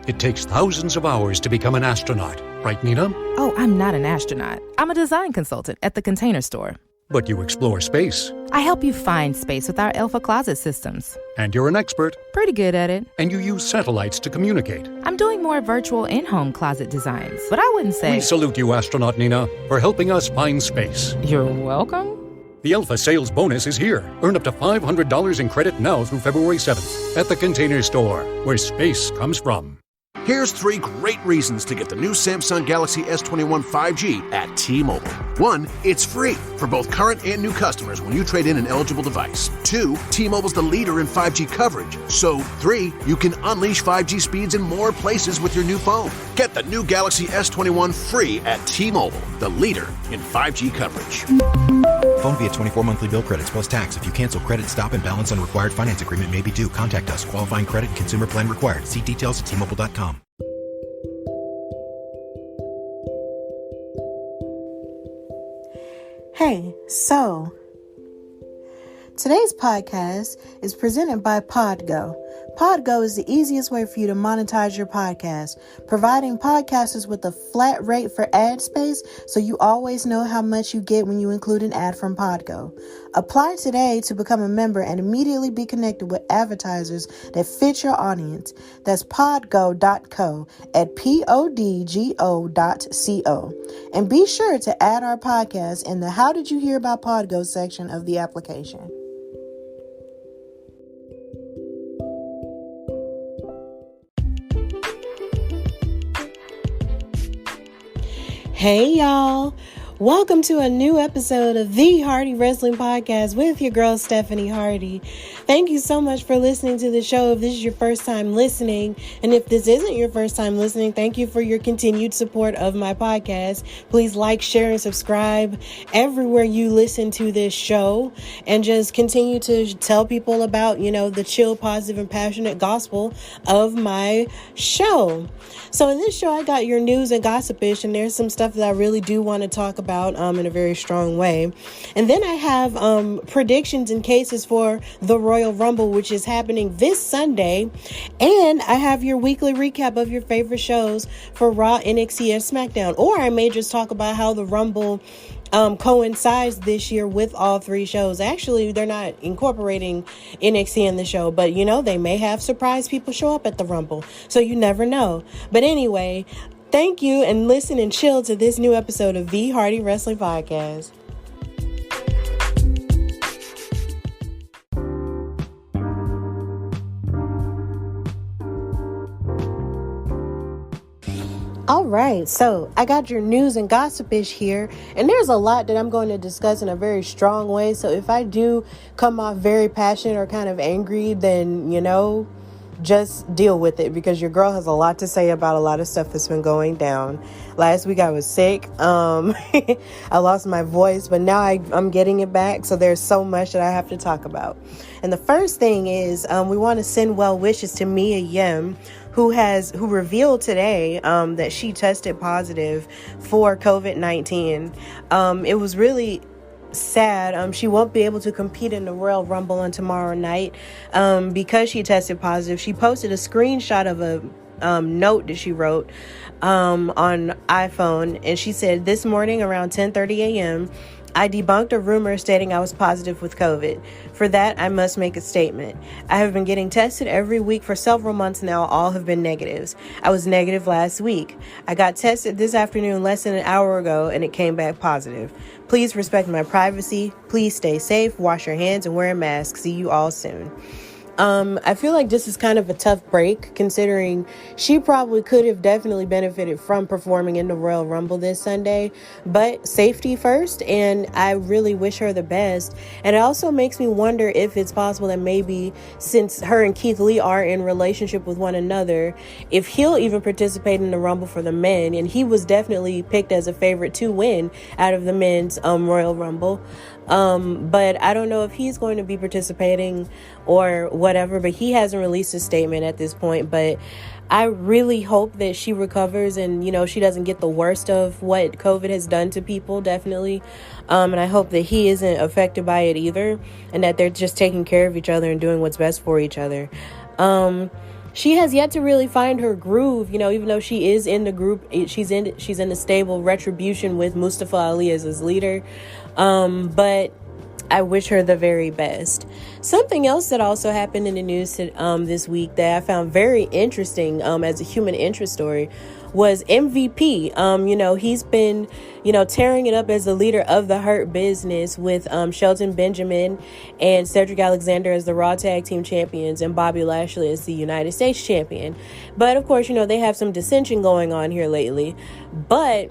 It takes thousands of hours to become an astronaut, right, Nina? Oh, I'm not an astronaut. I'm a design consultant at the Container Store. But you explore space. I help you find space with our Alpha Closet systems. And you're an expert. Pretty good at it. And you use satellites to communicate. I'm doing more virtual in-home closet designs, but I wouldn't say... We salute you, astronaut Nina, for helping us find space. You're welcome. The Alpha sales bonus is here. Earn up to $500 in credit now through February 7th at the Container Store, where space comes from. Here's 3 great reasons to get the new Samsung Galaxy S21 5G at T-Mobile. 1, it's free for both current and new customers when you trade in an eligible device. 2, T-Mobile's the leader in 5G coverage. So 3, you can unleash 5G speeds in more places with your new phone. Get the new Galaxy S21 free at T-Mobile, the leader in 5G coverage. Phone via 24 monthly bill credits plus tax. If you cancel credit, stop and balance on required finance agreement may be due. Contact us. Qualifying credit and consumer plan required. See details at T-Mobile.com. Hey, so today's podcast is presented by Podgo. Podgo is the easiest way for you to monetize your podcast, providing podcasters with a flat rate for ad space so you always know how much you get when you include an ad from Podgo. Apply today to become a member and immediately be connected with advertisers that fit your audience. That's podgo.co at podgo.co. And be sure to add our podcast in the How Did You Hear About Podgo section of the application. Hey y'all, welcome to a new episode of the Hardy Wrestling Podcast with your girl Stephanie Hardy. Thank you so much for listening to the show. If this is your first time listening, and if this isn't your first time listening, thank you for your continued support of my podcast. Please like, share, and subscribe everywhere you listen to this show, and just continue to tell people about, the chill, positive, and passionate gospel of my show. So in this show, I got your news and gossip-ish, and there's some stuff that I really do want to talk about in a very strong way. And then I have predictions and cases for the Royal Rumble, which is happening this Sunday. And I have your weekly recap of your favorite shows for Raw, NXT, and SmackDown. Or I may just talk about how the Rumble coincides this year with all 3 shows. Actually, they're not incorporating NXT in the show, but they may have surprise people show up at the Rumble, so you never know. But anyway, thank you, and listen and chill to this new episode of the Hardy Wrestling Podcast. All right, so I got your news and gossip-ish here, and there's a lot that I'm going to discuss in a very strong way. So if I do come off very passionate or kind of angry, then, just deal with it, because your girl has a lot to say about a lot of stuff that's been going down. Last week I was sick. I lost my voice, but now I'm getting it back. So there's so much that I have to talk about. And the first thing is we want to send well wishes to Mia Yim, who revealed today that she tested positive for COVID-19. It was really sad. She won't be able to compete in the Royal Rumble on tomorrow night because she tested positive. She posted a screenshot of a note that she wrote on iPhone, and she said, "This morning around 10:30 a.m., I debunked a rumor stating I was positive with COVID. For that, I must make a statement. I have been getting tested every week for several months now. All have been negatives. I was negative last week. I got tested this afternoon less than an hour ago, and it came back positive. Please respect my privacy. Please stay safe, wash your hands, and wear a mask. See you all soon." I feel like this is kind of a tough break, considering she probably could have definitely benefited from performing in the Royal Rumble this Sunday, but safety first, and I really wish her the best. And it also makes me wonder if it's possible that maybe, since her and Keith Lee are in relationship with one another, if he'll even participate in the Rumble for the men, and he was definitely picked as a favorite to win out of the men's Royal Rumble. But I don't know if he's going to be participating or whatever, but he hasn't released a statement at this point. But I really hope that she recovers and, she doesn't get the worst of what COVID has done to people, definitely. And I hope that he isn't affected by it either, and that they're just taking care of each other and doing what's best for each other. she has yet to really find her groove, even though she is in the group. She's in the stable Retribution with Mustafa Ali as his leader. But I wish her the very best. Something else that also happened in the news this week that I found very interesting as a human interest story was MVP. He's been, tearing it up as the leader of the Hurt Business with Shelton Benjamin and Cedric Alexander as the Raw Tag Team Champions and Bobby Lashley as the United States Champion. But of course, they have some dissension going on here lately. But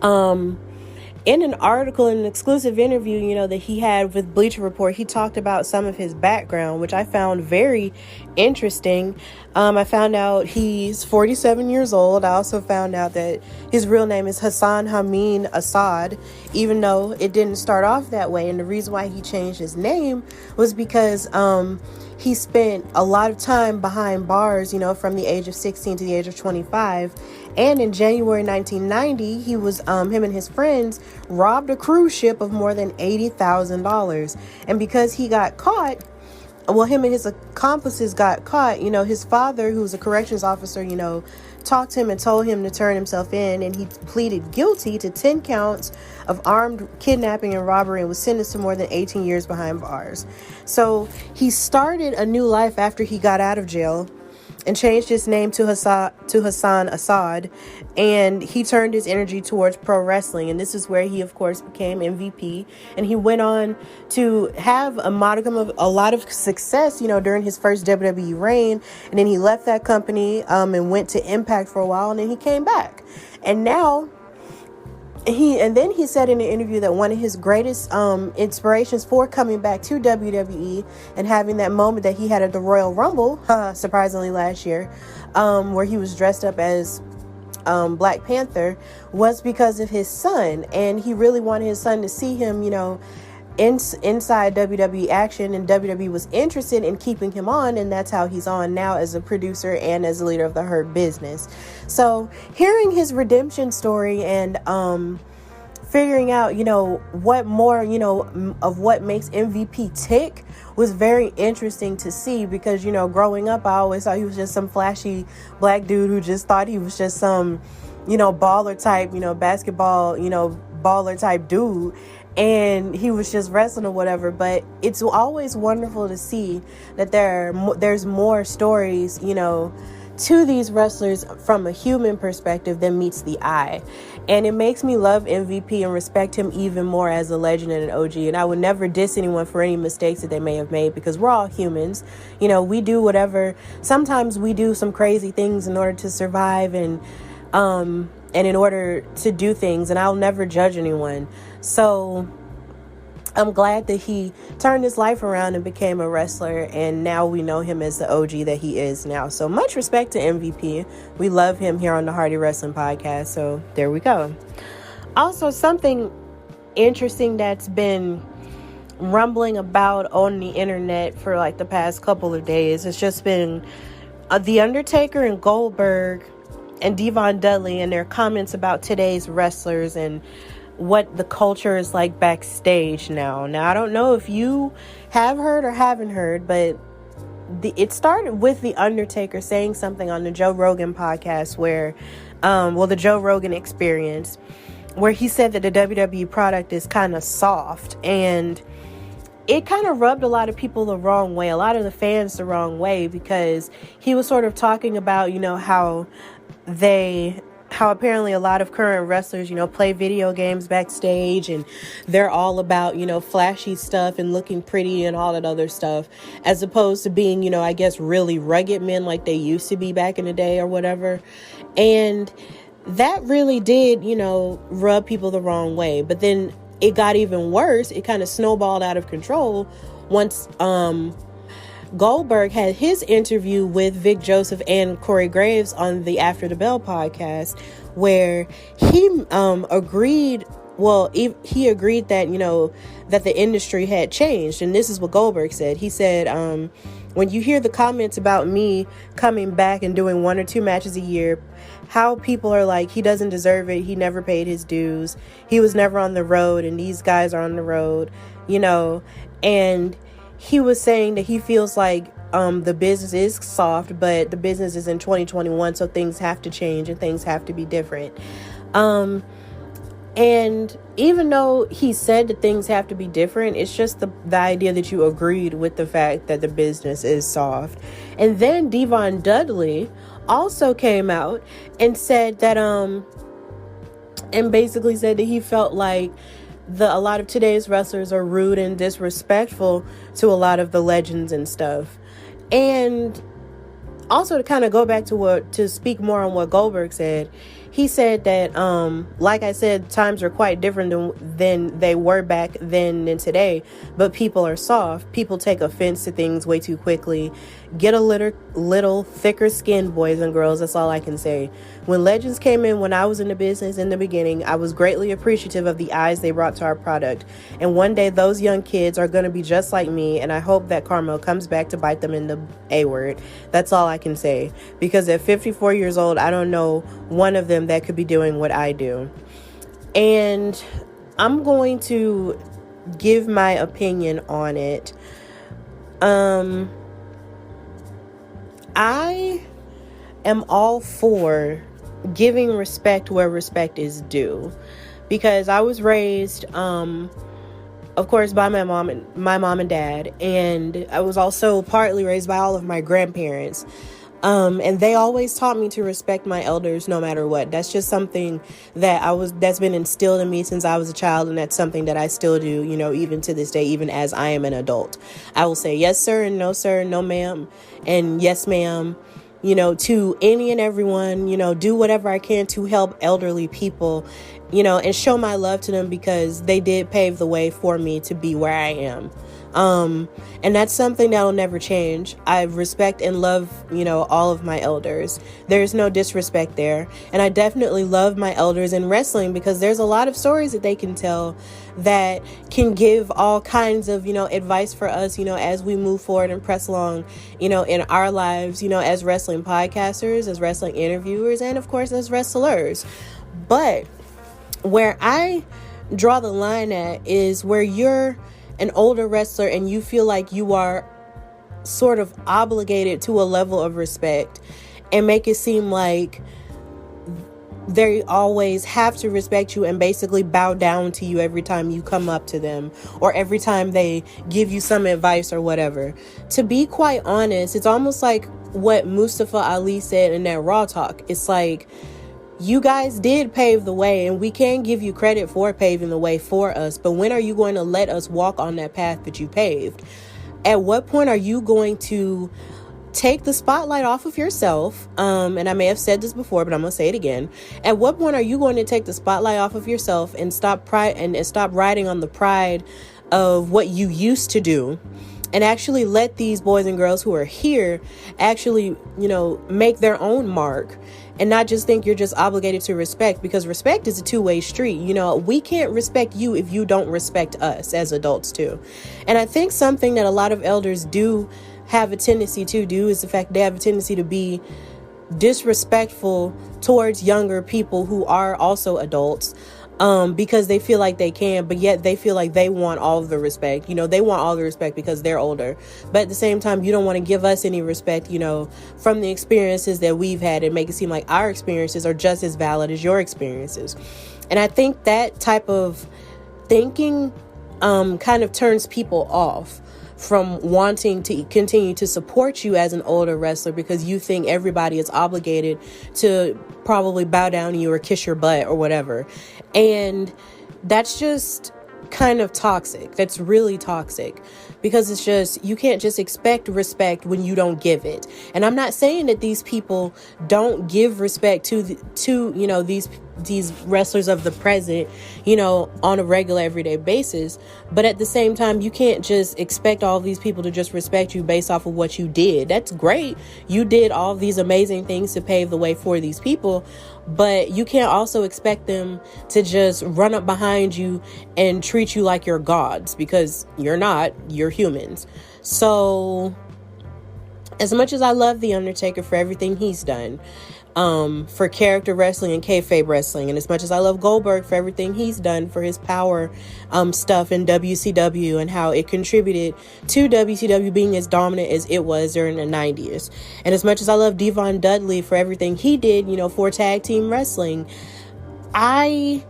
in an article, in an exclusive interview, that he had with Bleacher Report, he talked about some of his background, which I found very interesting. I found out he's 47 years old. I also found out that his real name is Hassan Hameen Assad, even though it didn't start off that way. And the reason why he changed his name was because he spent a lot of time behind bars, from the age of 16 to the age of 25. And in January 1990, he was, him and his friends robbed a cruise ship of more than $80,000. And because he got caught, him and his accomplices got caught, his father, who was a corrections officer, talked to him and told him to turn himself in. And he pleaded guilty to 10 counts of armed kidnapping and robbery and was sentenced to more than 18 years behind bars. So he started a new life after he got out of jail and changed his name to Hassan Assad, and he turned his energy towards pro wrestling. And this is where he, of course, became MVP, and he went on to have a modicum of a lot of success, during his first WWE reign. And then he left that company and went to Impact for a while, and then he came back. And now then he said in an interview that one of his greatest inspirations for coming back to WWE and having that moment that he had at the Royal Rumble, surprisingly last year, where he was dressed up as Black Panther, was because of his son. And he really wanted his son to see him, inside WWE action, and WWE was interested in keeping him on, and that's how he's on now as a producer and as a leader of the Hurt Business. So hearing his redemption story and figuring out what more of what makes MVP tick was very interesting to see, because growing up I always thought he was just some flashy black dude who just thought he was just some baller type, basketball baller type dude, and he was just wrestling or whatever. But it's always wonderful to see that there's more stories, to these wrestlers from a human perspective than meets the eye. And it makes me love MVP and respect him even more as a legend and an OG. And I would never diss anyone for any mistakes that they may have made, because we're all humans. We do whatever. Sometimes we do some crazy things in order to survive and in order to do things. And I'll never judge anyone. So I'm glad that he turned his life around and became a wrestler, and now we know him as the OG that he is now. So much respect to MVP. We love him here on the Hardy Wrestling Podcast. So there we go. Also, something interesting that's been rumbling about on the internet for like the past couple of days has just been The Undertaker and Goldberg and Devon Dudley and their comments about today's wrestlers and what the culture is like backstage now. Now, I don't know if you have heard or haven't heard, but it started with The Undertaker saying something on the Joe Rogan podcast where, the Joe Rogan Experience, where he said that the WWE product is kind of soft, and it kind of rubbed a lot of people the wrong way, a lot of the fans the wrong way, because he was sort of talking about, how apparently a lot of current wrestlers, play video games backstage, and they're all about, flashy stuff and looking pretty and all that other stuff, as opposed to being, I guess, really rugged men like they used to be back in the day or whatever. And that really did, rub people the wrong way. But then it got even worse. It kind of snowballed out of control once Goldberg had his interview with Vic Joseph and Corey Graves on the After the Bell podcast, where he agreed that, that the industry had changed. And this is what Goldberg said. He said, when you hear the comments about me coming back and doing 1 or 2 matches a year, how people are like, he doesn't deserve it. He never paid his dues. He was never on the road, and these guys are on the road, and he was saying that he feels like the business is soft, but the business is in 2021, so things have to change and things have to be different. And even though he said that things have to be different, it's just the idea that you agreed with the fact that the business is soft. And then Devon Dudley also came out and said that, and basically said that he felt like a lot of today's wrestlers are rude and disrespectful to a lot of the legends and stuff. And also to kind of go back to speak more on what Goldberg said, he said that, like I said, times are quite different than they were back then and today, but people are soft. People take offense to things way too quickly. Get a little thicker skin, boys and girls. That's all I can say. When legends came in when I was in the business in the beginning, I was greatly appreciative of the eyes they brought to our product. And one day those young kids are going to be just like me, and I hope that karma comes back to bite them in the A word. That's all I can say. Because at 54 years old, I don't know one of them that could be doing what I do. And I'm going to give my opinion on it. I am all for giving respect where respect is due, because I was raised, of course, by my mom and dad, and I was also partly raised by all of my grandparents. And they always taught me to respect my elders no matter what. That's just something that's been instilled in me since I was a child, and that's something that I still do, even to this day, even as I am an adult. I will say yes, sir, and no, sir, no, ma'am, and yes, ma'am, to any and everyone, do whatever I can to help elderly people, and show my love to them, because they did pave the way for me to be where I am. And that's something that will never change. I respect and love, all of my elders. There's no disrespect there. And I definitely love my elders in wrestling, because there's a lot of stories that they can tell that can give all kinds of, advice for us, as we move forward and press along, in our lives, as wrestling podcasters, as wrestling interviewers, and of course, as wrestlers. But where I draw the line at is where you're an older wrestler and you feel like you are sort of obligated to a level of respect, and make it seem like they always have to respect you and basically bow down to you every time you come up to them or every time they give you some advice or whatever. To be quite honest, it's almost like what Mustafa Ali said in that Raw talk. It's like, you guys did pave the way, and we can give you credit for paving the way for us, but when are you going to let us walk on that path that you paved? At what point are you going to take the spotlight off of yourself? And I may have said this before, but I'm going to say it again. At what point are you going to take the spotlight off of yourself and stop riding on the pride of what you used to do, and actually let these boys and girls who are here actually, make their own mark, and not just think you're just obligated to respect, because respect is a two-way street. We can't respect you if you don't respect us as adults too. And I think something that a lot of elders do have a tendency to do is the fact they have a tendency to be disrespectful towards younger people who are also adults, because they feel like they can, but yet they feel like they want all of the respect. They want all the respect because they're older. But at the same time, you don't want to give us any respect, from the experiences that we've had, and make it seem like our experiences are just as valid as your experiences. And I think that type of thinking kind of turns people off from wanting to continue to support you as an older wrestler, because you think everybody is obligated to probably bow down to you or kiss your butt or whatever. And that's just kind of toxic. That's really toxic, because it's just, you can't just expect respect when you don't give it. And I'm not saying that these people don't give respect to these wrestlers of the present, on a regular everyday basis. But at the same time, you can't just expect all these people to just respect you based off of what you did. That's great. You did all these amazing things to pave the way for these people, but you can't also expect them to just run up behind you and treat you like you're gods, because you're not. You're humans. So As much as I love The Undertaker for everything he's done, for character wrestling and kayfabe wrestling, and as much as I love Goldberg for everything he's done for his power stuff in WCW and how it contributed to WCW being as dominant as it was during the 90s, and as much as I love Devon Dudley for everything he did, for tag team wrestling, I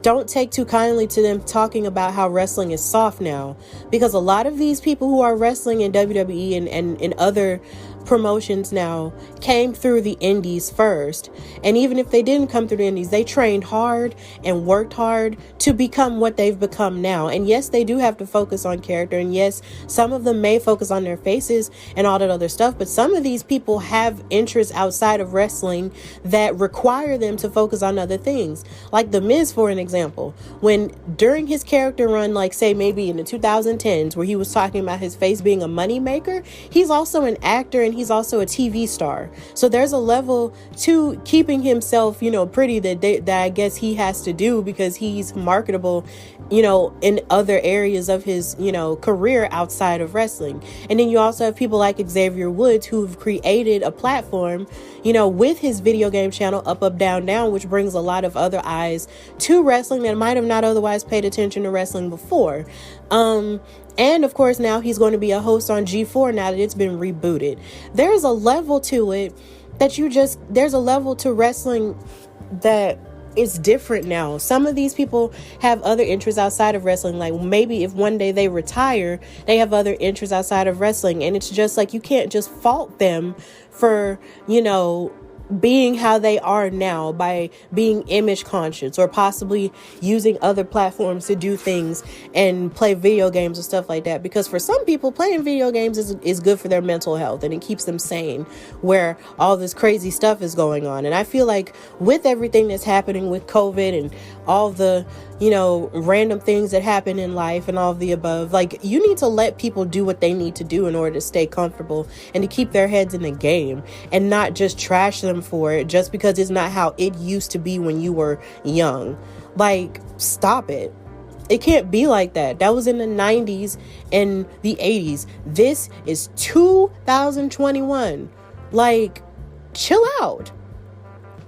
don't take too kindly to them talking about how wrestling is soft now, because a lot of these people who are wrestling in WWE and in other promotions now came through the indies first, and even if they didn't come through the indies, they trained hard and worked hard to become what they've become now. And yes, they do have to focus on character, and yes, some of them may focus on their faces and all that other stuff, but some of these people have interests outside of wrestling that require them to focus on other things. Like The Miz, for an example, when during his character run, like say maybe in the 2010s, where he was talking about his face being a money maker, he's also an actor and he's also a TV star. So there's a level to keeping himself, pretty that I guess he has to do, because he's marketable, in other areas of his, career outside of wrestling. And then you also have people like Xavier Woods, who've created a platform, with his video game channel, Up, Up, Down, Down, which brings a lot of other eyes to wrestling that might have not otherwise paid attention to wrestling before. And of course, now he's going to be a host on G4 now that it's been rebooted. There's a level to it there's a level to wrestling that is different now. Some of these people have other interests outside of wrestling. Like maybe if one day they retire, they have other interests outside of wrestling. And it's just like, you can't just fault them for, being how they are now by being image conscious or possibly using other platforms to do things and play video games and stuff like that. Because for some people, playing video games is good for their mental health and it keeps them sane where all this crazy stuff is going on. And I feel like with everything that's happening with COVID and all the, random things that happen in life and all of the above, like you need to let people do what they need to do in order to stay comfortable and to keep their heads in the game and not just trash them for it just because it's not how it used to be when you were young. Like, stop it. It can't be like that. That was in the 90s and the 80s. This is 2021. Like, chill out.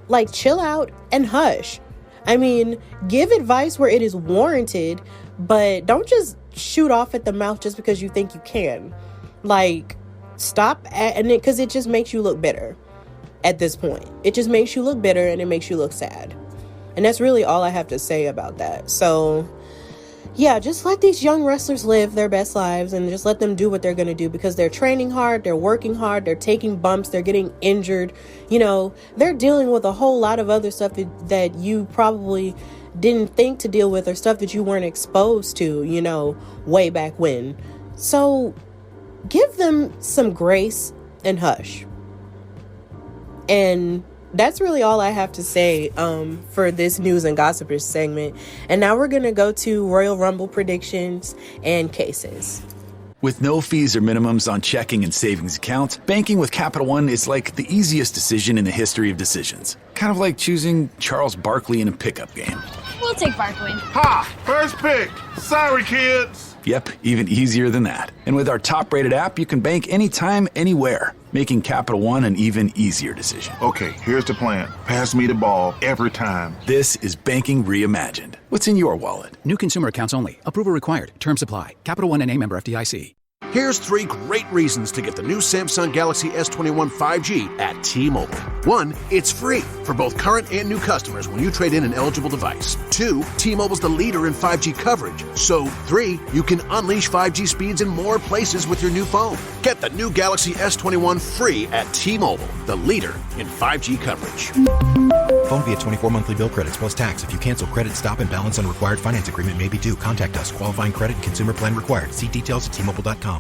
Like, chill out and hush. I mean, give advice where it is warranted, but don't just shoot off at the mouth just because you think you can. Like, stop because it just makes you look better at this point. It just makes you look better and it makes you look sad. And that's really all I have to say about that. So, yeah, just let these young wrestlers live their best lives and just let them do what they're going to do, because they're training hard, they're working hard, they're taking bumps, they're getting injured. They're dealing with a whole lot of other stuff that you probably didn't think to deal with, or stuff that you weren't exposed to, way back when. So give them some grace and hush. And that's really all I have to say for this news and gossipers segment. And now we're going to go to Royal Rumble predictions and cases. With no fees or minimums on checking and savings accounts, banking with Capital One is like the easiest decision in the history of decisions. Kind of like choosing Charles Barkley in a pickup game. We'll take Barkley. Ha! First pick. Sorry, kids. Yep, even easier than that. And with our top-rated app, you can bank anytime, anywhere, making Capital One an even easier decision. Okay, here's the plan. Pass me the ball every time. This is banking reimagined. What's in your wallet? New consumer accounts only. Approval required. Terms apply. Capital One N.A. member FDIC. Here's 3 great reasons to get the new Samsung Galaxy S21 5G at T-Mobile. 1, it's free for both current and new customers when you trade in an eligible device. 2, T-Mobile's the leader in 5G coverage. So 3, you can unleash 5G speeds in more places with your new phone. Get the new Galaxy S21 free at T-Mobile, the leader in 5G coverage. Phone via 24 monthly bill credits plus tax. If you cancel credit, stop and balance on required finance agreement may be due. Contact us. Qualifying credit and consumer plan required. See details at T-Mobile.com.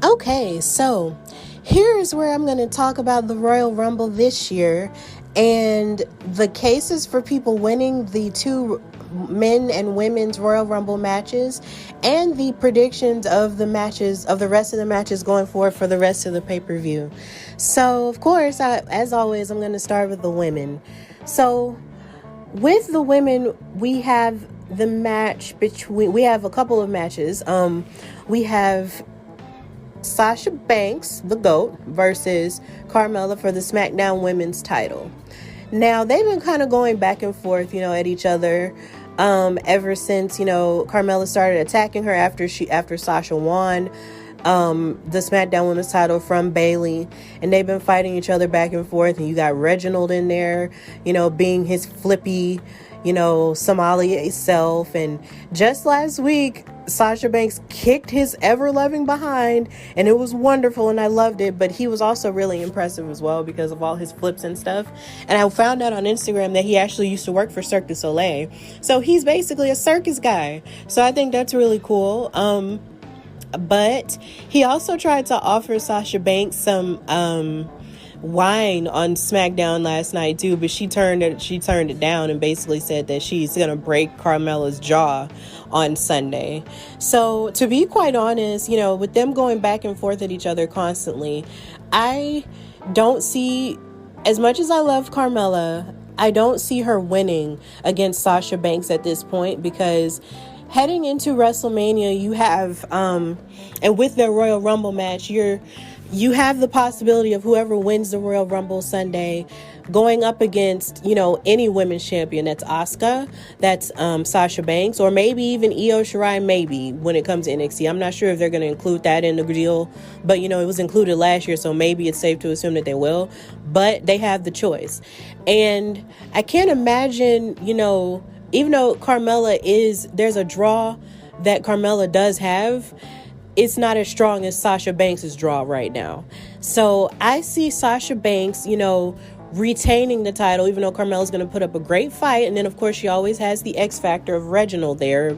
Okay, so here's where I'm going to talk about the Royal Rumble this year and the cases for people winning the 2 men and women's Royal Rumble matches and the predictions of the matches, of the rest of the matches going forward for the rest of the pay-per-view. So, of course, as always, I'm going to start with the women. So, with the women, we have the match we have a couple of matches. We have Sasha Banks, the GOAT, versus Carmella for the SmackDown Women's title. Now, they've been kind of going back and forth, at each other ever since, Carmella started attacking her after Sasha won the SmackDown Women's title from Bayley, and they've been fighting each other back and forth. And you got Reginald in there, being his flippy, Somalia self. And just last week, Sasha Banks kicked his ever-loving behind, and it was wonderful, and I loved it. But he was also really impressive as well because of all his flips and stuff. And I found out on Instagram that he actually used to work for Cirque du Soleil, so he's basically a circus guy. So I think that's really cool. But he also tried to offer Sasha Banks some wine on SmackDown last night too, but she turned it down and basically said that she's gonna break Carmella's jaw on Sunday. So to be quite honest, with them going back and forth at each other constantly, I don't see, as much as I love Carmella, I don't see her winning against Sasha Banks at this point, because heading into WrestleMania, you have and with their Royal Rumble match, you have the possibility of whoever wins the Royal Rumble Sunday going up against, any women's champion. That's Asuka, that's Sasha Banks, or maybe even Io Shirai, maybe, when it comes to NXT. I'm not sure if they're going to include that in the deal, but, it was included last year, so maybe it's safe to assume that they will. But they have the choice. And I can't imagine, even though there's a draw that Carmella does have, it's not as strong as Sasha Banks' draw right now. So I see Sasha Banks, retaining the title, even though Carmella's going to put up a great fight. And then, of course, she always has the X factor of Reginald there.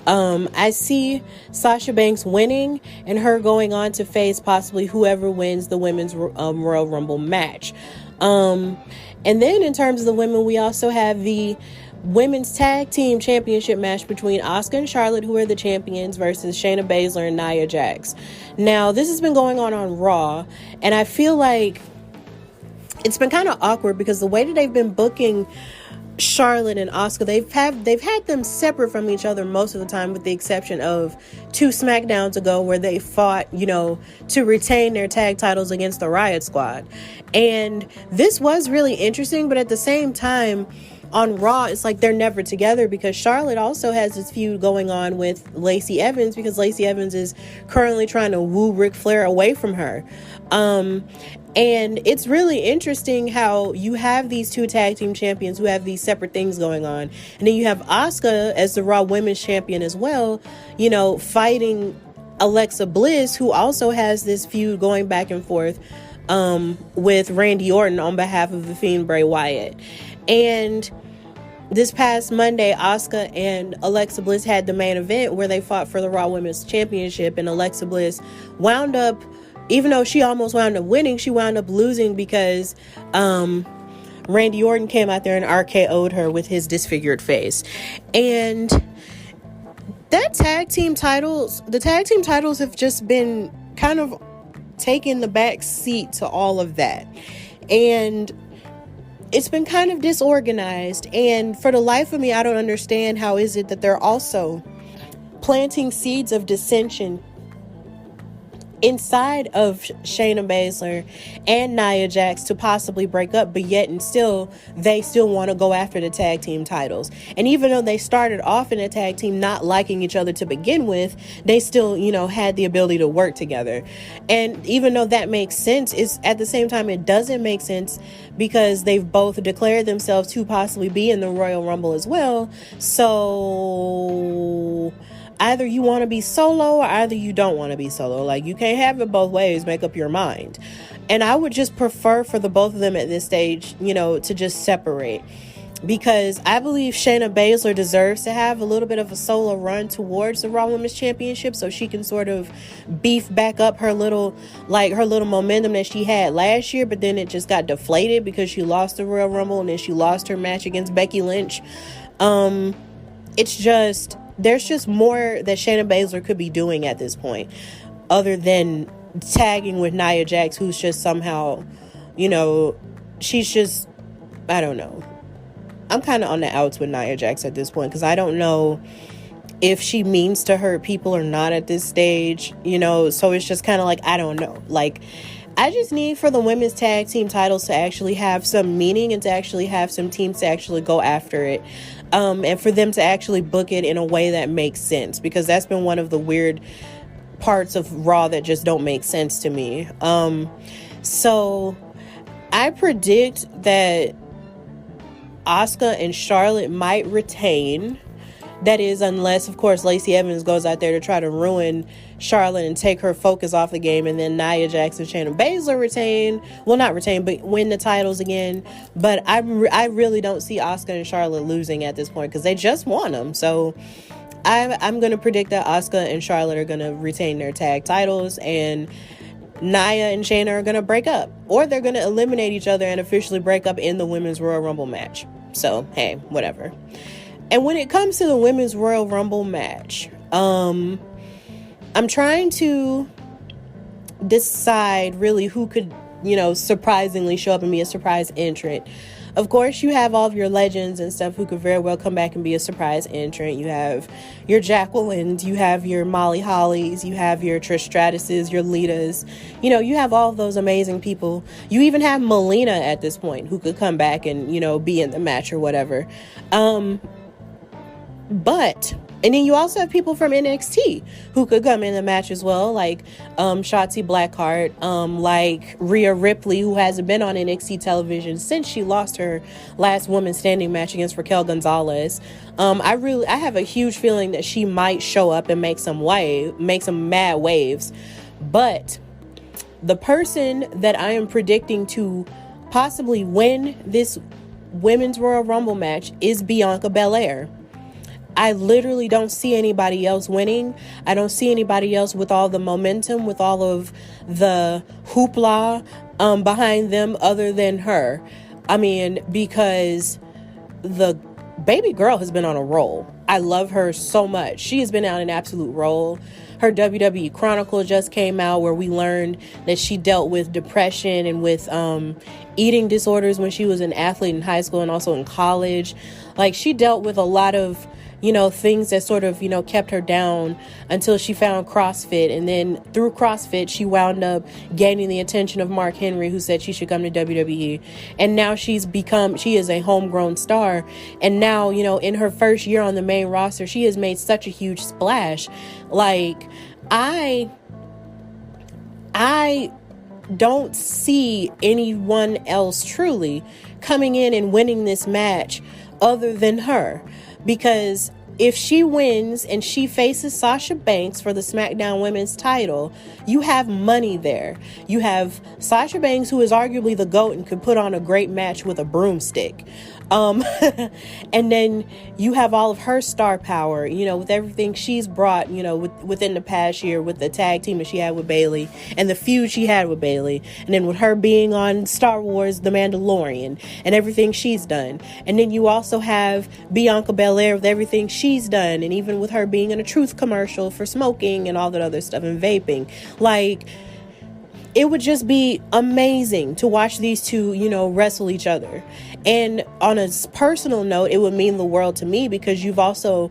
I see Sasha Banks winning and her going on to face possibly whoever wins the women's Royal Rumble match. And then in terms of the women, we also have the women's tag team championship match between Asuka and Charlotte, who are the champions, versus Shayna Baszler and Nia Jax. Now, this has been going on Raw, and I feel like it's been kind of awkward because the way that they've been booking Charlotte and Asuka, they've had them separate from each other most of the time, with the exception of 2 SmackDowns ago where they fought, to retain their tag titles against the Riot Squad. And this was really interesting, but at the same time, on Raw, it's like they're never together, because Charlotte also has this feud going on with Lacey Evans, because Lacey Evans is currently trying to woo Ric Flair away from her. And it's really interesting how you have these 2 tag team champions who have these separate things going on. And then you have Asuka as the Raw Women's Champion as well, fighting Alexa Bliss, who also has this feud going back and forth with Randy Orton on behalf of the Fiend Bray Wyatt. And this past Monday, Asuka and Alexa Bliss had the main event where they fought for the Raw Women's Championship, and Alexa Bliss wound up, even though she almost wound up winning, she wound up losing because Randy Orton came out there and RKO'd her with his disfigured face. And the tag team titles have just been kind of taking the back seat to all of that. And it's been kind of disorganized, and for the life of me, I don't understand how is it that they're also planting seeds of dissension inside of Shayna Baszler and Nia Jax to possibly break up, but yet and still they still want to go after the tag team titles. And even though they started off in a tag team not liking each other to begin with, they still, had the ability to work together. And even though that makes sense, it's at the same time it doesn't make sense, because they've both declared themselves to possibly be in the Royal Rumble as well. So either you want to be solo or either you don't want to be solo. Like, you can't have it both ways. Make up your mind. And I would just prefer for the both of them at this stage, to just separate, because I believe Shayna Baszler deserves to have a little bit of a solo run towards the Raw Women's Championship, so she can sort of beef back up her little momentum that she had last year, but then it just got deflated because she lost the Royal Rumble and then she lost her match against Becky Lynch. There's just more that Shayna Baszler could be doing at this point, other than tagging with Nia Jax, who's just somehow, she's just, I don't know. I'm kind of on the outs with Nia Jax at this point, because I don't know if she means to hurt people or not at this stage, you know. So it's just kind of like, I don't know. Like, I just need for the women's tag team titles to actually have some meaning and to actually have some teams to actually go after it. And for them to actually book it in a way that makes sense, because that's been one of the weird parts of Raw that just don't make sense to me. So I predict that Asuka and Charlotte might retain. That is, unless, of course, Lacey Evans goes out there to try to ruin Charlotte and take her focus off the game, and then Nia Jax and Shayna Baszler retain. Well, not retain, but win the titles again. But I really don't see Asuka and Charlotte losing at this point, because they just won them. So I'm going to predict that Asuka and Charlotte are going to retain their tag titles, and Nia and Shayna are going to break up. Or they're going to eliminate each other and officially break up in the Women's Royal Rumble match. So, hey, whatever. And when it comes to the Women's Royal Rumble match, I'm trying to decide really who could, you know, surprisingly show up and be a surprise entrant. Of course, you have all of your legends and stuff who could very well come back and be a surprise entrant. You have your Jacquelines, you have your Molly Hollies, you have your Trish Stratuses, your Litas. You know, you have all of those amazing people. You even have Melina at this point who could come back and, you know, be in the match or whatever. And then you also have people from NXT who could come in the match as well, like Shotzi Blackheart, like Rhea Ripley, who hasn't been on NXT television since she lost her last woman standing match against Raquel Gonzalez. I have a huge feeling that she might show up and make some mad waves. But the person that I am predicting to possibly win this Women's Royal Rumble match is Bianca Belair. I literally don't see anybody else winning. I don't see anybody else with all the momentum, with all of the hoopla behind them other than her. I mean, because the baby girl has been on a roll. I love her so much. She has been on an absolute roll. Her WWE Chronicle just came out, where we learned that she dealt with depression and with eating disorders when she was an athlete in high school and also in college. Like, she dealt with a lot of, you know, things that sort of, you know, kept her down until she found CrossFit. And then through CrossFit, she wound up gaining the attention of Mark Henry, who said she should come to WWE. And now she is a homegrown star. And now, you know, in her first year on the main roster, she has made such a huge splash. Like, I don't see anyone else truly coming in and winning this match other than her. Because if she wins and she faces Sasha Banks for the SmackDown Women's title, you have money there. You have Sasha Banks, who is arguably the GOAT and could put on a great match with a broomstick. And then you have all of her star power, you know, with everything she's brought, you know, within the past year, with the tag team that she had with Bayley and the feud she had with Bayley. And then with her being on Star Wars, The Mandalorian, and everything she's done. And then you also have Bianca Belair with everything she's done. And even with her being in a Truth commercial for smoking and all that other stuff and vaping. Like, it would just be amazing to watch these two, you know, wrestle each other. And on a personal note, it would mean the world to me, because you've also,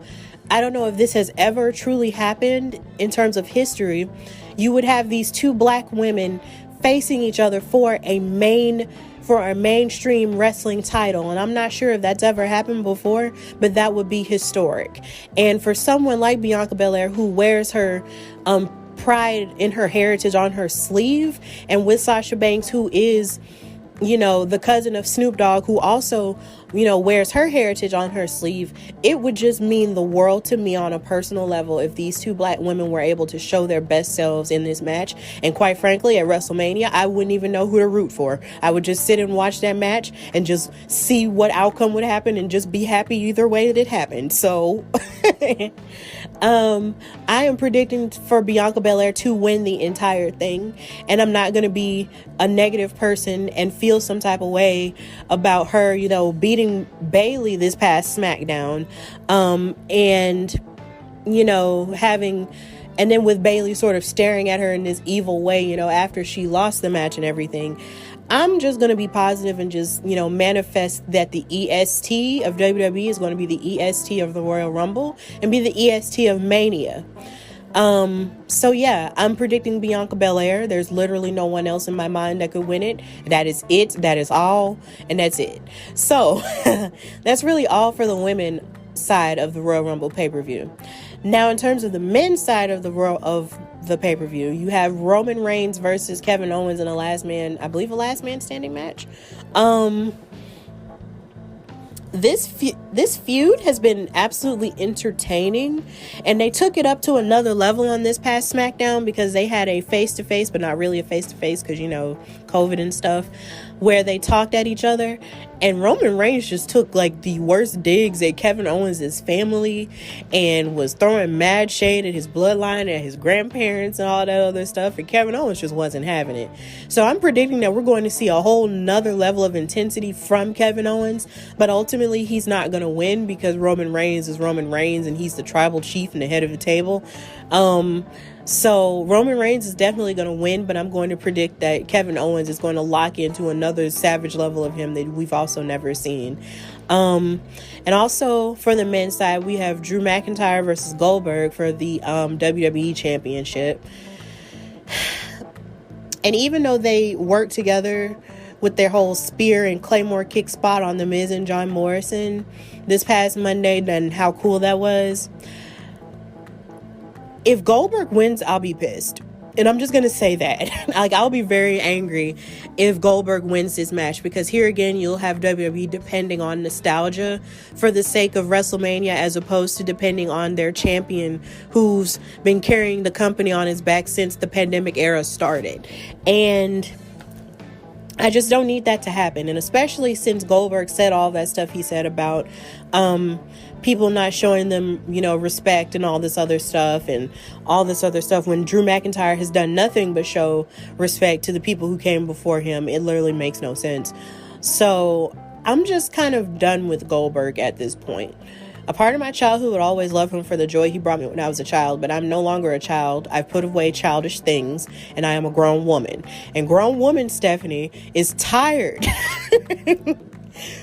I don't know if this has ever truly happened in terms of history. You would have these two black women facing each other for a mainstream wrestling title. And I'm not sure if that's ever happened before, but that would be historic. And for someone like Bianca Belair, who wears her pride in her heritage on her sleeve, and with Sasha Banks, who is, you know, the cousin of Snoop Dogg, who also, you know, wears her heritage on her sleeve, it would just mean the world to me on a personal level if these two black women were able to show their best selves in this match. And quite frankly, at WrestleMania, I wouldn't even know who to root for. I would just sit and watch that match and just see what outcome would happen and just be happy either way that it happened. So I am predicting for Bianca Belair to win the entire thing, and I'm not going to be a negative person and feel some type of way about her, you know, beating Bayley this past SmackDown, and, you know, having And then with Bayley sort of staring at her in this evil way, you know, after she lost the match and everything, I'm just going to be positive and just, you know, manifest that the EST of WWE is going to be the EST of the Royal Rumble and be the EST of Mania. So yeah, I'm predicting Bianca Belair. There's literally no one else in my mind that could win it. That is it. That is all. And that's it. So that's really all for the women side of the Royal Rumble pay-per-view. Now, in terms of the men's side of the pay-per-view, you have Roman Reigns versus Kevin Owens in a last man standing match. This feud has been absolutely entertaining, and they took it up to another level on this past SmackDown because they had a face-to-face, but not really a face-to-face because, you know, COVID and stuff, where they talked at each other, and Roman Reigns just took like the worst digs at Kevin Owens' family and was throwing mad shade at his bloodline and his grandparents and all that other stuff, and Kevin Owens just wasn't having it. So I'm predicting that we're going to see a whole nother level of intensity from Kevin Owens, but ultimately he's not going to win because Roman Reigns is Roman Reigns and he's the tribal chief and the head of the table. So Roman Reigns is definitely going to win, but I'm going to predict that Kevin Owens is going to lock into another savage level of him that we've also never seen. And also for the men's side, we have Drew McIntyre versus Goldberg for the WWE Championship. And even though they work together with their whole spear and Claymore kick spot on The Miz and John Morrison this past Monday, and how cool that was, if Goldberg wins, I'll be pissed. And I'm just going to say that. Like, I'll be very angry if Goldberg wins this match, because here again, you'll have WWE depending on nostalgia for the sake of WrestleMania, as opposed to depending on their champion who's been carrying the company on his back since the pandemic era started. And I just don't need that to happen. And especially since Goldberg said all that stuff he said about people not showing them, you know, respect and all this other stuff when Drew McIntyre has done nothing but show respect to the people who came before him. It literally makes no sense. So I'm just kind of done with Goldberg at this point. A part of my childhood would always love him for the joy he brought me when I was a child, but I'm no longer a child. I've put away childish things, and I am a grown woman. And grown woman Stephanie is tired.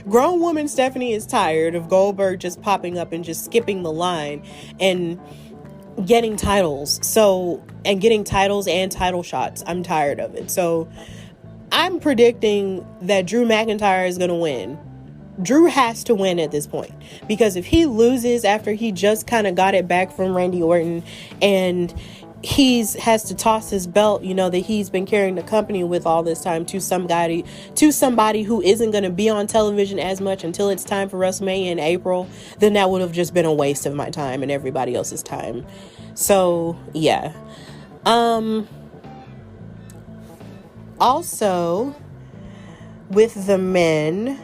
Grown woman Stephanie is tired of Goldberg just popping up and just skipping the line and getting titles. And getting titles and title shots. I'm tired of it. So I'm predicting that Drew McIntyre is going to win. Drew has to win at this point, because if he loses after he just kind of got it back from Randy Orton and has to toss his belt, you know, that he's been carrying the company with all this time to somebody who isn't going to be on television as much until it's time for WrestleMania in April, then that would have just been a waste of my time and everybody else's time. So yeah. Also with the men,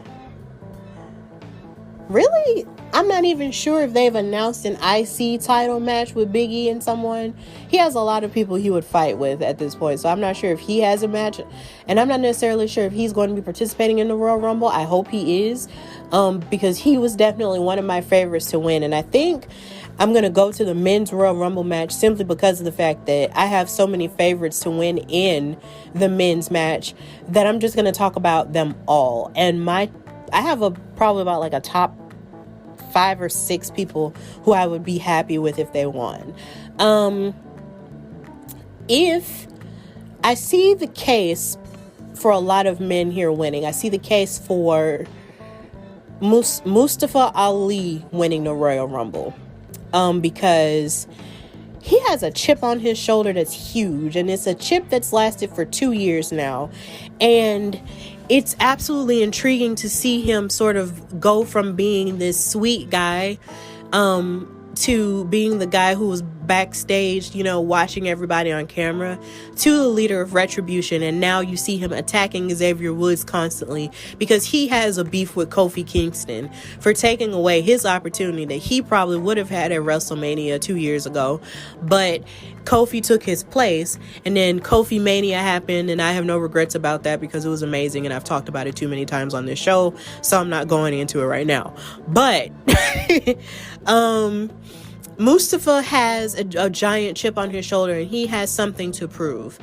really, I'm not even sure if they've announced an IC title match with Big E and someone. He has a lot of people he would fight with at this point, so I'm not sure if he has a match, and I'm not necessarily sure if he's going to be participating in the Royal Rumble. I hope he is, because he was definitely one of my favorites to win, and I think I'm going to go to the men's Royal Rumble match simply because of the fact that I have so many favorites to win in the men's match that I'm just going to talk about them all. And I have probably about like a top 5 or 6 people who I would be happy with if they won. If I see the case for a lot of men here winning, I see the case for Mustafa Ali winning the Royal Rumble, because he has a chip on his shoulder that's huge, and it's a chip that's lasted for 2 years now, and it's absolutely intriguing to see him sort of go from being this sweet guy to being the guy who was backstage, you know, watching everybody on camera, to the leader of Retribution. And now you see him attacking Xavier Woods constantly because he has a beef with Kofi Kingston for taking away his opportunity that he probably would have had at WrestleMania 2 years ago. But Kofi took his place, and then Kofi Mania happened, and I have no regrets about that because it was amazing, and I've talked about it too many times on this show, so I'm not going into it right now. But Mustafa has a giant chip on his shoulder, and he has something to prove.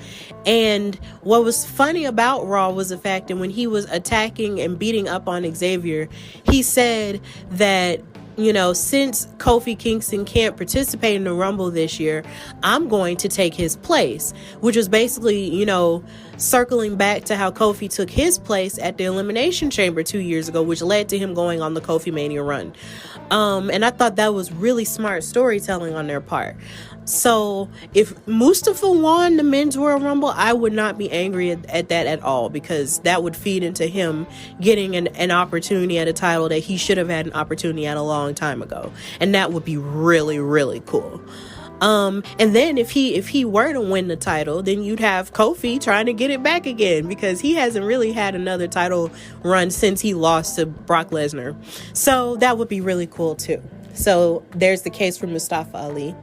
And what was funny about Raw was the fact that when he was attacking and beating up on Xavier, he said that, since Kofi Kingston can't participate in the Rumble this year, I'm going to take his place, which was basically, circling back to how Kofi took his place at the Elimination Chamber 2 years ago, which led to him going on the Kofi Mania run. And I thought that was really smart storytelling on their part. So if Mustafa won the Men's Royal Rumble, I would not be angry at that at all, because that would feed into him getting an opportunity at a title that he should have had an opportunity at a long time ago. And that would be really, really cool. And then if he were to win the title, then you'd have Kofi trying to get it back again, because he hasn't really had another title run since he lost to Brock Lesnar. So that would be really cool too. So there's the case for Mustafa Ali.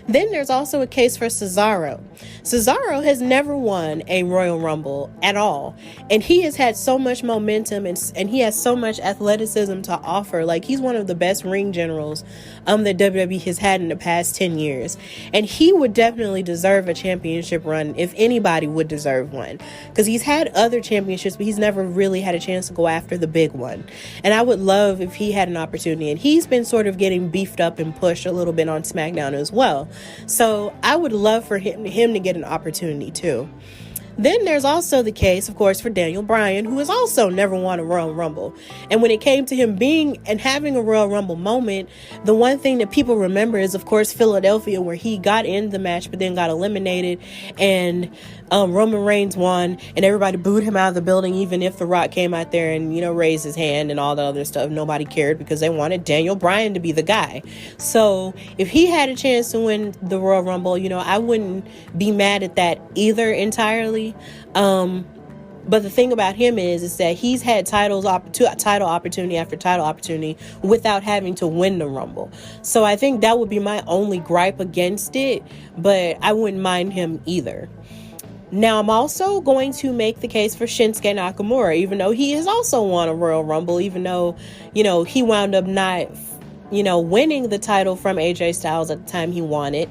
Then there's also a case for Cesaro. Cesaro has never won a Royal Rumble at all. And he has had so much momentum and he has so much athleticism to offer. Like, he's one of the best ring generals that WWE has had in the past 10 years. And he would definitely deserve a championship run, if anybody would deserve one. Because he's had other championships, but he's never really had a chance to go after the big one. And I would love if he had an opportunity. And he's been sort of getting beefed up and pushed a little bit on SmackDown as well. So I would love for him to get an opportunity too. Then there's also the case, of course, for Daniel Bryan, who has also never won a Royal Rumble. And when it came to him being and having a Royal Rumble moment, the one thing that people remember is, of course, Philadelphia, where he got in the match but then got eliminated, and Roman Reigns won, and everybody booed him out of the building, even if The Rock came out there and, raised his hand and all the other stuff. Nobody cared, because they wanted Daniel Bryan to be the guy. So if he had a chance to win the Royal Rumble, I wouldn't be mad at that either entirely. But the thing about him is that he's had title opportunity after title opportunity without having to win the Rumble. So I think that would be my only gripe against it, but I wouldn't mind him either. Now, I'm also going to make the case for Shinsuke Nakamura, even though he has also won a Royal Rumble, even though, he wound up not, winning the title from AJ Styles at the time he won it.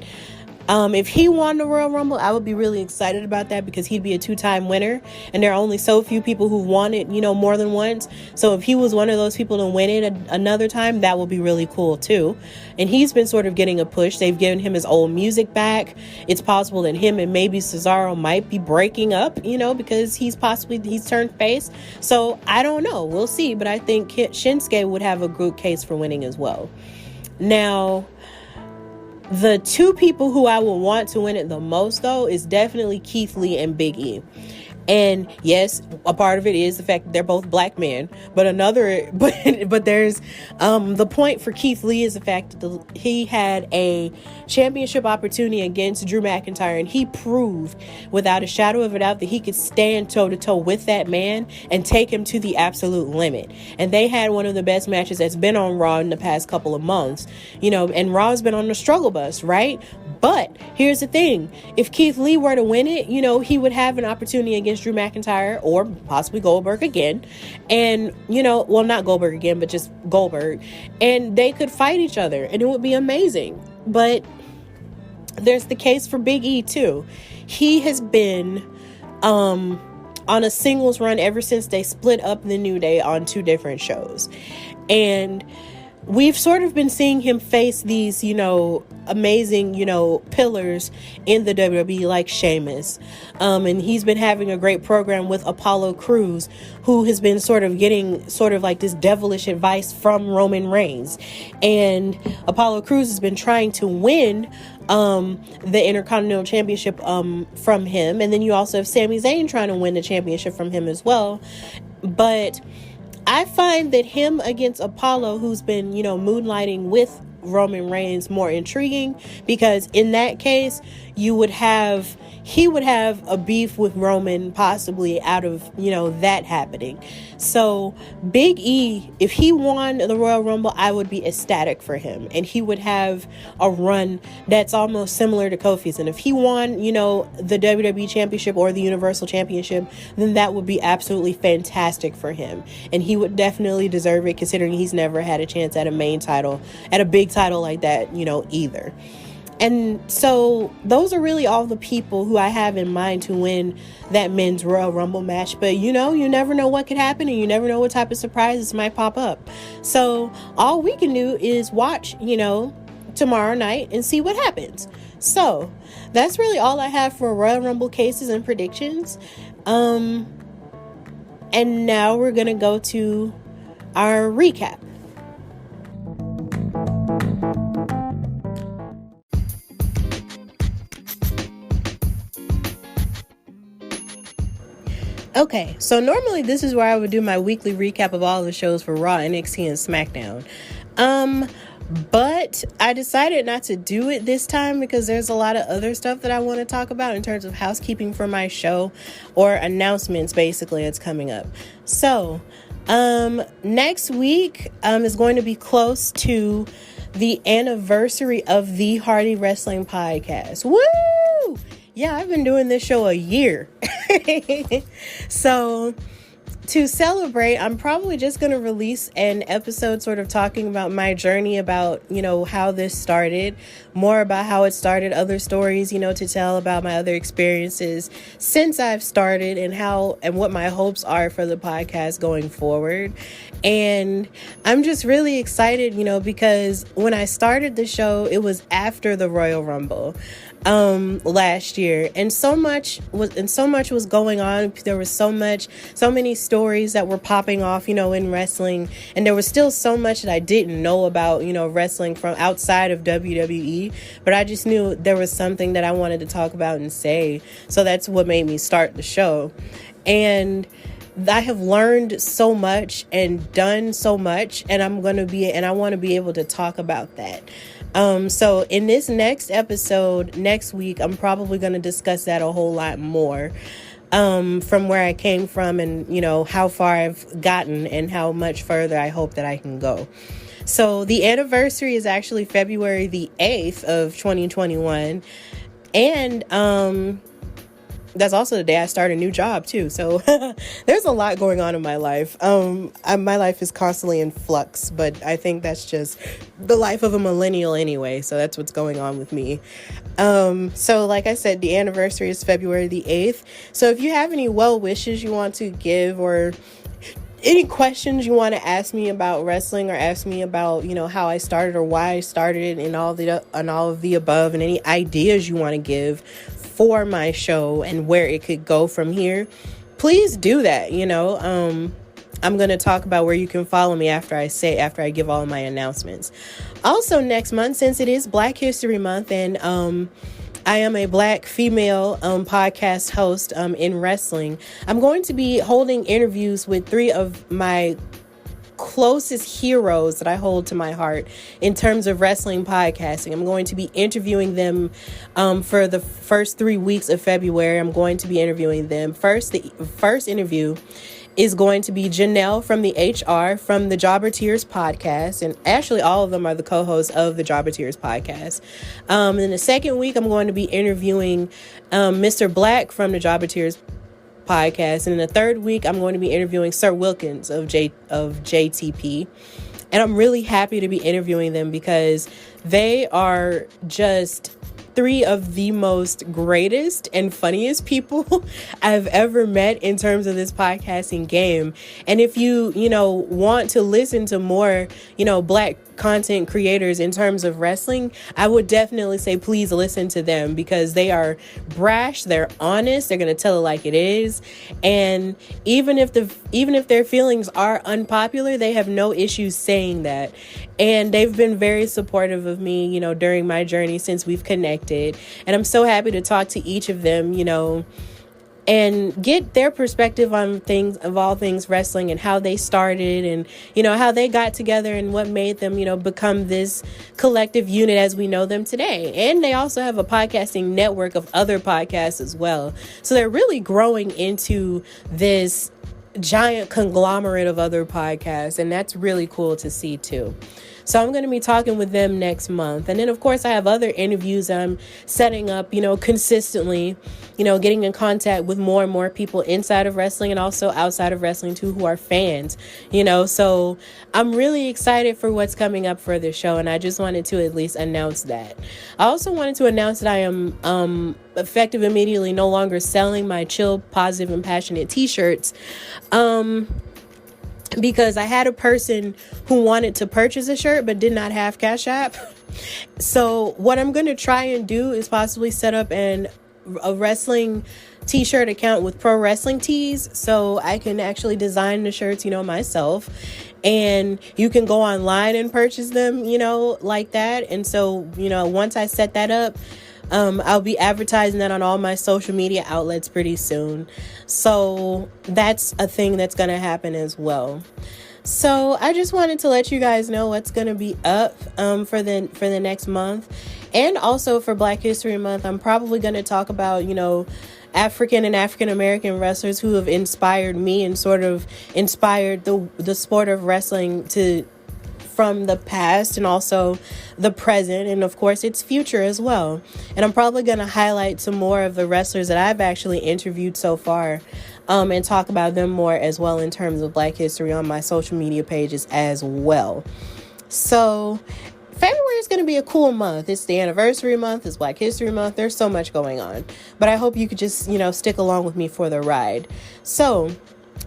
If he won the Royal Rumble, I would be really excited about that, because he'd be a 2-time winner, and there are only so few people who won it, more than once. So if he was one of those people to win it another time, that would be really cool too. And he's been sort of getting a push. They've given him his old music back. It's possible that him and maybe Cesaro might be breaking up, because he's turned face. So I don't know. We'll see. But I think Shinsuke would have a good case for winning as well. Now, the two people who I would want to win it the most, though, is definitely Keith Lee and Big E. And yes, a part of it is the fact that they're both black men. But there's the point for Keith Lee is the fact that he had a championship opportunity against Drew McIntyre, and he proved without a shadow of a doubt that he could stand toe to toe with that man and take him to the absolute limit. And they had one of the best matches that's been on Raw in the past couple of months, and Raw's been on the struggle bus, right? But here's the thing. If Keith Lee were to win it, he would have an opportunity against Drew McIntyre, or possibly Goldberg again. And, not Goldberg again, but just Goldberg. And they could fight each other, and it would be amazing. But there's the case for Big E too. He has been on a singles run ever since they split up the New Day on 2 different shows. And we've sort of been seeing him face these, amazing, pillars in the WWE, like Sheamus. And he's been having a great program with Apollo Crews, who has been sort of getting like this devilish advice from Roman Reigns. And Apollo Crews has been trying to win the Intercontinental Championship from him. And then you also have Sami Zayn trying to win the championship from him as well. But I find that him against Apollo, who's been, moonlighting with Roman Reigns, more intriguing, because in that case, he would have a beef with Roman possibly out of, that happening. So Big E, if he won the Royal Rumble, I would be ecstatic for him. And he would have a run that's almost similar to Kofi's. And if he won, the WWE Championship or the Universal Championship, then that would be absolutely fantastic for him. And he would definitely deserve it, considering he's never had a chance at a main title, at a big title like that, either. And so those are really all the people who I have in mind to win that men's Royal Rumble match. But, you never know what could happen, and you never know what type of surprises might pop up. So all we can do is watch, tomorrow night and see what happens. So that's really all I have for Royal Rumble cases and predictions. And now we're going to go to our recap. Okay, so normally this is where I would do my weekly recap of all the shows for Raw, NXT, and SmackDown. But I decided not to do it this time because there's a lot of other stuff that I want to talk about in terms of housekeeping for my show, or announcements basically that's coming up. So, next week is going to be close to the anniversary of the Hardy Wrestling Podcast. Woo! Yeah, I've been doing this show a year. So to celebrate, I'm probably just going to release an episode sort of talking about my journey, about, how this started, more about how it started, other stories, to tell about my other experiences since I've started, and what my hopes are for the podcast going forward. And I'm just really excited, because when I started the show, it was after the Royal Rumble last year, and so much was going on. There was so many stories that were popping off, in wrestling, and there was still so much that I didn't know about, wrestling from outside of WWE, but I just knew there was something that I wanted to talk about and say. So that's what made me start the show. And I have learned so much and done so much, and I want to be able to talk about that. So in this next episode next week, I'm probably going to discuss that a whole lot more, from where I came from, and, how far I've gotten and how much further I hope that I can go. So the anniversary is actually February the 8th of 2021. And, that's also the day I start a new job too. So there's a lot going on in my life. My life is constantly in flux, but I think that's just the life of a millennial anyway. So that's what's going on with me. So like I said, the anniversary is February the 8th. So if you have any well wishes you want to give, or any questions you want to ask me about wrestling, or ask me about, how I started or why I started, and all of the above, and any ideas you want to give for my show and where it could go from here, please do that. I'm going to talk about where you can follow me after I give all my announcements. Also next month, since it is Black History Month, and I am a Black female podcast host in wrestling, I'm going to be holding interviews with 3 of my closest heroes that I hold to my heart in terms of wrestling podcasting. I'm going to be interviewing them for the first 3 weeks of February. I'm going to be interviewing them. The first interview is going to be Janelle from the HR from the Jobber Tears podcast. And actually all of them are the co-hosts of the Jobber Tears podcast. In the second week, I'm going to be interviewing Mr. Black from the Jobber Tears podcast. And in the third week, I'm going to be interviewing Sir Wilkins of JTP. And I'm really happy to be interviewing them because they are just 3 of the most greatest and funniest people I've ever met in terms of this podcasting game. And if you want to listen to more, Black content creators in terms of wrestling, I would definitely say please listen to them, because they are brash, they're honest, they're going to tell it like it is. And even if their feelings are unpopular, they have no issues saying that. And they've been very supportive of me, during my journey since we've connected. And I'm so happy to talk to each of them, and get their perspective on all things wrestling, and how they started, and, how they got together, and what made them, become this collective unit as we know them today. And they also have a podcasting network of other podcasts as well. So they're really growing into this giant conglomerate of other podcasts, and that's really cool to see too. So I'm going to be talking with them next month. And then, of course, I have other interviews that I'm setting up, consistently, getting in contact with more and more people inside of wrestling and also outside of wrestling, too, who are fans, So I'm really excited for what's coming up for the show. And I just wanted to at least announce that. I also wanted to announce that I am effective immediately no longer selling my Chill, Positive, and Passionate t-shirts. Because I had a person who wanted to purchase a shirt but did not have Cash App. So what I'm going to try and do is possibly set up a wrestling t-shirt account with Pro Wrestling Tees, so I can actually design the shirts, myself. And you can go online and purchase them, like that. And so, once I set that up, I'll be advertising that on all my social media outlets pretty soon. So that's a thing that's going to happen as well. So I just wanted to let you guys know what's going to be up for the next month. And also for Black History Month, I'm probably going to talk about, African and African American wrestlers who have inspired me and sort of inspired the sport of wrestling from the past and also the present, and of course its future as well. And I'm probably going to highlight some more of the wrestlers that I've actually interviewed so far, and talk about them more as well in terms of Black history on my social media pages as well. So February is going to be a cool month. It's the anniversary month. It's Black History Month. There's so much going on, but I hope you could just stick along with me for the ride. So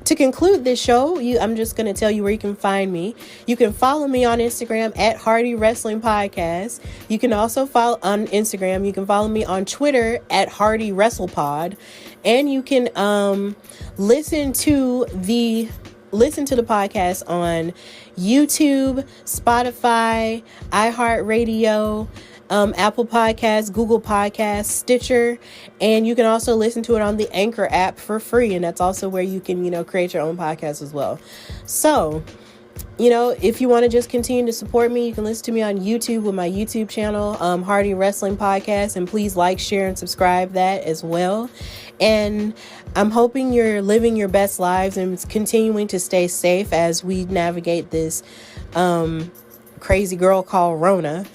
to conclude this show, I'm just going to tell you where you can find me. You can follow me on Instagram at Hardy Wrestling Podcast. You can also follow on Instagram. You can follow me on Twitter at Hardy WrestlePod. And you can listen to the podcast on YouTube, Spotify, iHeartRadio, Apple Podcasts, Google Podcasts, Stitcher, and you can also listen to it on the Anchor app for free, and that's also where you can, create your own podcast as well. So, if you want to just continue to support me, you can listen to me on YouTube with my YouTube channel, Hardy Wrestling Podcast, and please like, share, and subscribe that as well. And I'm hoping you're living your best lives and continuing to stay safe as we navigate this crazy girl called Rona.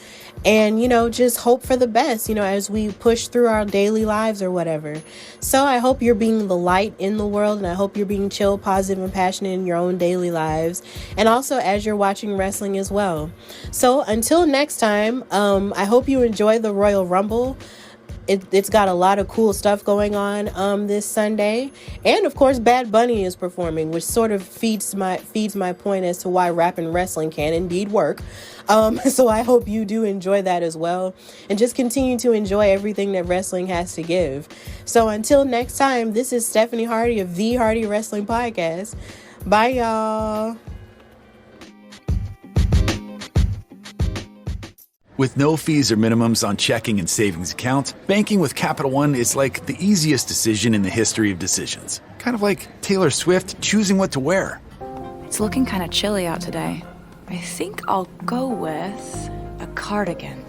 And, just hope for the best, as we push through our daily lives or whatever. So I hope you're being the light in the world, and I hope you're being chill, positive, and passionate in your own daily lives. And also as you're watching wrestling as well. So until next time, I hope you enjoy the Royal Rumble. It's got a lot of cool stuff going on this Sunday. And of course, Bad Bunny is performing, which sort of feeds my point as to why rap and wrestling can indeed work. So I hope you do enjoy that as well. And just continue to enjoy everything that wrestling has to give. So until next time, this is Stephanie Hardy of the Hardy Wrestling Podcast. Bye, y'all. With no fees or minimums on checking and savings accounts, banking with Capital One is like the easiest decision in the history of decisions. Kind of like Taylor Swift choosing what to wear. It's looking kind of chilly out today. I think I'll go with a cardigan.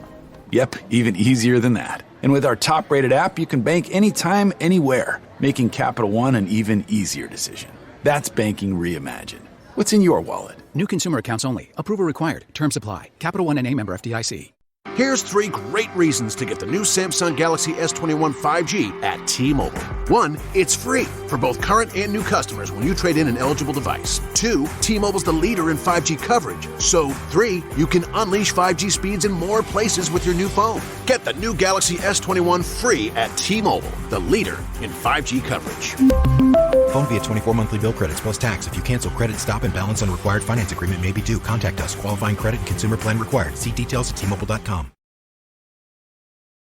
Yep, even easier than that. And with our top-rated app, you can bank anytime, anywhere, making Capital One an even easier decision. That's banking reimagined. What's in your wallet? New consumer accounts only. Approval required. Terms apply. Capital One NA, member FDIC. Here's 3 great reasons to get the new Samsung Galaxy S21 5G at T-Mobile. 1, it's free for both current and new customers when you trade in an eligible device. 2, T-Mobile's the leader in 5G coverage. So 3, you can unleash 5G speeds in more places with your new phone. Get the new Galaxy S21 free at T-Mobile, the leader in 5G coverage. Phone via 24 monthly bill credits plus tax. If you cancel, credit stop and balance on required finance agreement may be due. Contact us. Qualifying credit and consumer plan required. See details at T-Mobile.com.